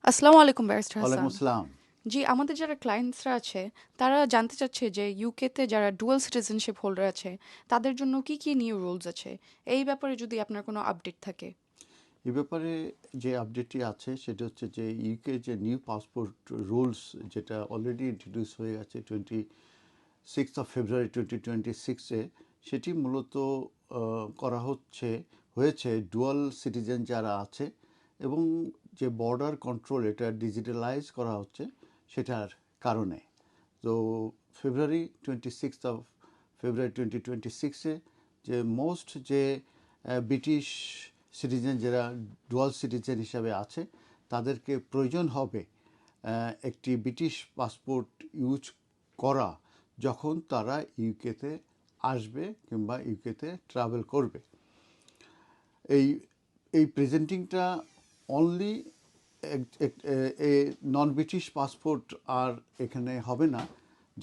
আসসালামু আলাইকুম ব্যারিস্টার ওয়ালাইকুম হাসান। আসসালাম। জি, আমাদের যারা ক্লায়েন্টসরা আছে তারা জানতে চাচ্ছে যে ইউকেতে যারা ডুয়াল সিটিজেনশিপ হোল্ডার আছে তাদের জন্য কি কি নিউ রুলস আছে, এই ব্যাপারে যদি আপনার কোনো আপডেট থাকে। এ ব্যাপারে যে আপডেটটি আছে সেটা হচ্ছে যে ইউকে যে নিউ পাসপোর্ট রুলস যেটা অলরেডি ইন্ট্রোডিউস হয়ে গেছে 26 ফেব্রুয়ারি 2026-এ, সেটি মূলত করা হয়েছে ডুয়াল সিটিজেন যারা আছে এবং যে বর্ডার কন্ট্রোল এটা ডিজিটালাইজ করা হচ্ছে সেটার কারণে। তো February 26 যে মোস্ট যে ব্রিটিশ সিটিজেন যারা ডুয়াল সিটিজেন হিসাবে আছে তাদেরকে প্রয়োজন হবে একটি ব্রিটিশ পাসপোর্ট ইউজ করা যখন তারা ইউকেতে আসবে কিংবা ইউকেতে ট্রাভেল করবে। এই এই প্রেজেন্টিংটা only a non British passport আর এখানে হবে না,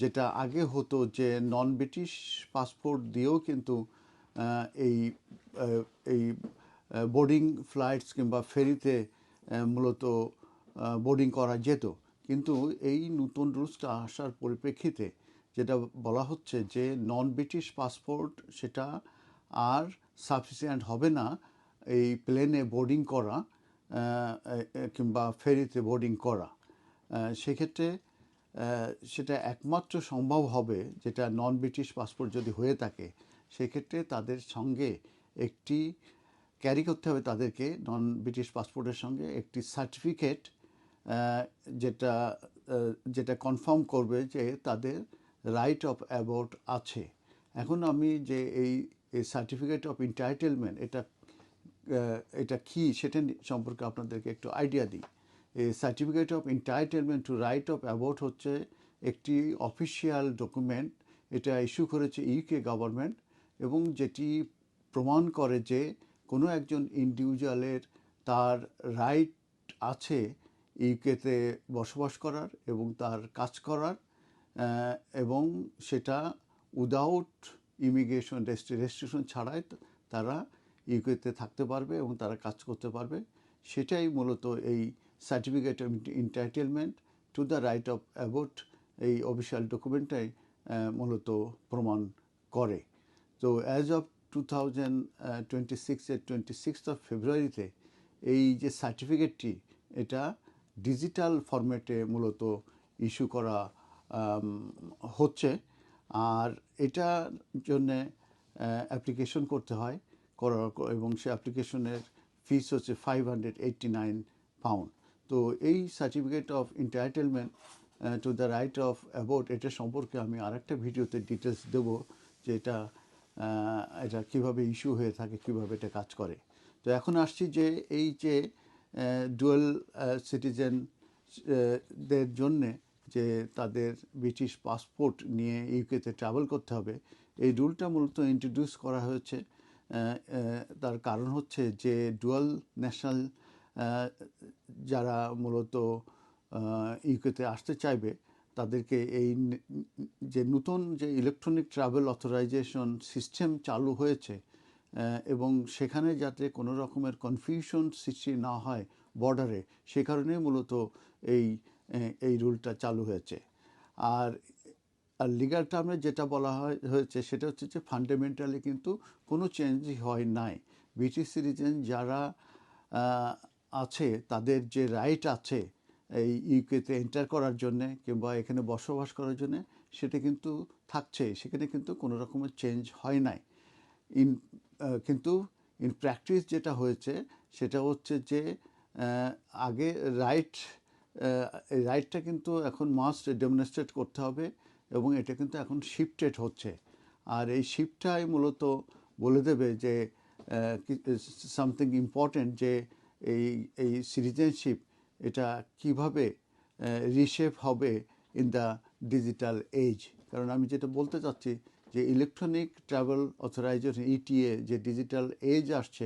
যেটা আগে হতো যে নন ব্রিটিশ পাসপোর্ট দিয়েও কিন্তু এই এই বোর্ডিং ফ্লাইটস কিংবা ফেরিতে মূলত বোর্ডিং করা যেত। কিন্তু এই নতুন রুলসটা আসার পরিপ্রেক্ষিতে যেটা বলা হচ্ছে যে নন ব্রিটিশ পাসপোর্ট সেটা আর সাফিসিয়েন্ট হবে না এই প্লেনে বোর্ডিং করা কিংবা ফেরিতে বোর্ডিং করা। সেক্ষেত্রে সেটা একমাত্র সম্ভব হবে যেটা নন ব্রিটিশ পাসপোর্ট যদি হয়ে থাকে, সেক্ষেত্রে তাদের সঙ্গে একটি ক্যারি করতে হবে, তাদেরকে নন ব্রিটিশ পাসপোর্টের সঙ্গে একটি সার্টিফিকেট যেটা যেটা কনফার্ম করবে যে তাদের রাইট অফ অ্যাবোর্ট আছে। এখন আমি যে এই সার্টিফিকেট অফ এন্টাইটেলমেন্ট এটা কি সেটা সম্পর্কে আপনাদেরকে একটু আইডিয়া দিই। এই certificate of entitlement to right of abode হচ্ছে একটি অফিসিয়াল ডকুমেন্ট। এটা ইস্যু করেছে ইউকে গভর্নমেন্ট এবং যেটি প্রমাণ করে যে কোনো একজন ইন্ডিভিজুয়ালের তার রাইট আছে ইউকেতে বসবাস করার এবং তার কাজ করার, এবং সেটা উইদাউট ইমিগ্রেশন রেস্ট্রিকশন ছাড়াই তারা ইউকেতে থাকতে পারবে এবং তারা কাজ করতে পারবে। সেটাই মূলত এই certificate of entitlement to the right of abode, এই অফিসিয়াল ডকুমেন্টটাই মূলত প্রমাণ করে। তো অ্যাজ অফ 2026-এর 26 ফেব্রুয়ারিতে এই যে সার্টিফিকেটটি এটা ডিজিটাল ফরম্যাটে মূলত ইস্যু করা হচ্ছে। আর এটার জন্যে অ্যাপ্লিকেশন করতে হয় এবং সে অ্যাপ্লিকেশনের ফিস হচ্ছে £589। তো এই certificate of entitlement to the right of abode এটা সম্পর্কে আমি আরেকটা ভিডিওতে ডিটেলস দেবো যে এটা কীভাবে ইস্যু হয়ে থাকে, কীভাবে এটা কাজ করে। তো এখন আসছি যে এই যে ডুয়াল সিটিজেন দের জন্যে যে তাদের ব্রিটিশ পাসপোর্ট নিয়ে ইউকেতে ট্রাভেল করতে হবে, এই রুলটা মূলত ইন্ট্রোডিউস করা হয়েছে। তার কারণ হচ্ছে যে ডুয়াল ন্যাশনাল যারা মূলত ইউকেতে আসতে চাইবে তাদেরকে এই যে নতুন যে ইলেকট্রনিক ট্রাভেল অথরাইজেশন সিস্টেম চালু হয়েছে এবং সেখানে যাতে কোনো রকমের কনফিউশন সৃষ্টি না হয় বর্ডারে, সে কারণে মূলত এই এই রুলটা চালু হয়েছে। আর আর লিগ্যাল টার্মে যেটা বলা হয়েছে সেটা হচ্ছে যে ফান্ডামেন্টালি কিন্তু কোনো চেঞ্জই হয় নাই। ব্রিটিশ সিটিজেন যারা আছে তাদের যে রাইট আছে এই ইউকেতে এন্টার করার জন্যে কিংবা এখানে বসবাস করার জন্যে, সেটা কিন্তু থাকছে, সেখানে কিন্তু কোনো রকমের চেঞ্জ হয় নাই। ইন কিন্তু ইন প্র্যাকটিস যেটা হয়েছে সেটা হচ্ছে যে আগে এই রাইটটা কিন্তু এখন মাস্ট ডেমনস্ট্রেট করতে হবে এবং এটা কিন্তু এখন শিফটেড হচ্ছে। আর এই শিফটটাই মূলত বলে দেবে যে সামথিং ইম্পর্টেন্ট, যে এই এই সিটিজেনশিপ এটা কিভাবে রিশেপ হবে ইন দ্য ডিজিটাল এজ। কারণ আমি যেটা বলতে চাচ্ছি যে ইলেকট্রনিক ট্রাভেল অথরাইজেশন ইটিএ যে ডিজিটাল এজ আসছে,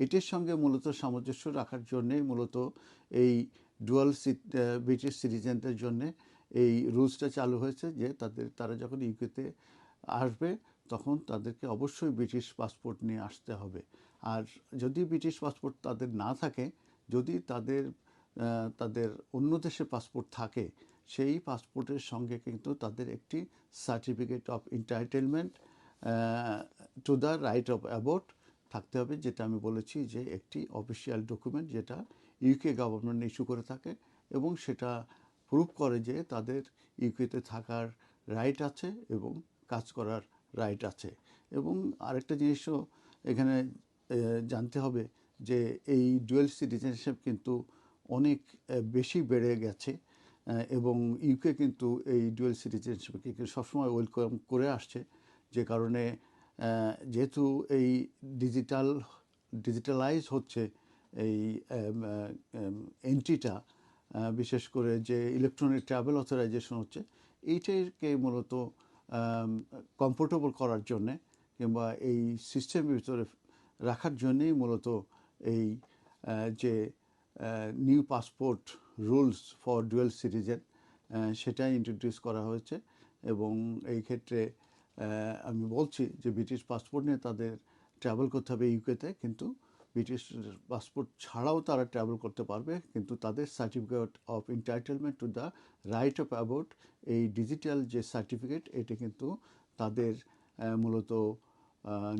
এটির সঙ্গে মূলত সামঞ্জস্য রাখার জন্যেই মূলত এই ডুয়াল ব্রিটিশ সিটিজেনদের জন্যে এই রুলসটা চালু হয়েছে যে তারা যখন ইউকেতে আসবে তখন তাদেরকে অবশ্যই ব্রিটিশ পাসপোর্ট নিয়ে আসতে হবে। আর যদি ব্রিটিশ পাসপোর্ট তাদের না থাকে, যদি তাদের তাদের অন্য দেশের পাসপোর্ট থাকে, সেই পাসপোর্টের সঙ্গে কিন্তু তাদের একটি certificate of entitlement to the right of abode থাকতে হবে, যেটা আমি বলেছি যে একটি অফিসিয়াল ডকুমেন্ট যেটা ইউকে গভর্নমেন্ট ইস্যু করে থাকে এবং সেটা প্রুভ করে যে তাদের ইউকেতে থাকার রাইট আছে এবং কাজ করার রাইট আছে। এবং আরেকটা জিনিসও এখানে জানতে হবে যে এই ডুয়েল সিটিজেনশিপ কিন্তু অনেক বেশি বেড়ে গেছে এবং ইউকে কিন্তু এই ডুয়েল সিটিজেনশিপকে সবসময় ওয়েলকাম করে আসছে, যে কারণে যেহেতু এই ডিজিটালাইজ হচ্ছে এই এন্ট্রিটা, বিশেষ করে যে ইলেকট্রনিক ট্রাভেল অথরাইজেশন হচ্ছে, এইটাকে মূলত কমফোর্টেবল করার জন্যে কিংবা এই সিস্টেমের ভিতরে রাখার জন্যেই মূলত এই যে new passport rules for dual citizen সেটা ইন্ট্রোডিউস করা হয়েছে। এবং এই ক্ষেত্রে আমি বলছি যে ব্রিটিশ পাসপোর্ট নিয়ে তাদের ট্রাভেল করতে হবে ইউকেতে, কিন্তু ব্রিটিশ পাসপোর্ট ছাড়াও তারা ট্রাভেল করতে পারবে, কিন্তু তাদের certificate of entitlement to the right of abode, এই ডিজিটাল যে সার্টিফিকেট, এটা কিন্তু তাদের মূলত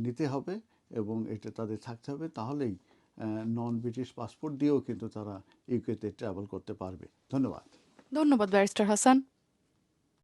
নিতে হবে এবং এটা তাদের থাকতে হবে, তাহলেই নন ব্রিটিশ পাসপোর্ট দিয়েও কিন্তু তারা ইউকেতে ট্রাভেল করতে পারবে। ধন্যবাদ। ধন্যবাদ ব্যারিস্টার হাসান।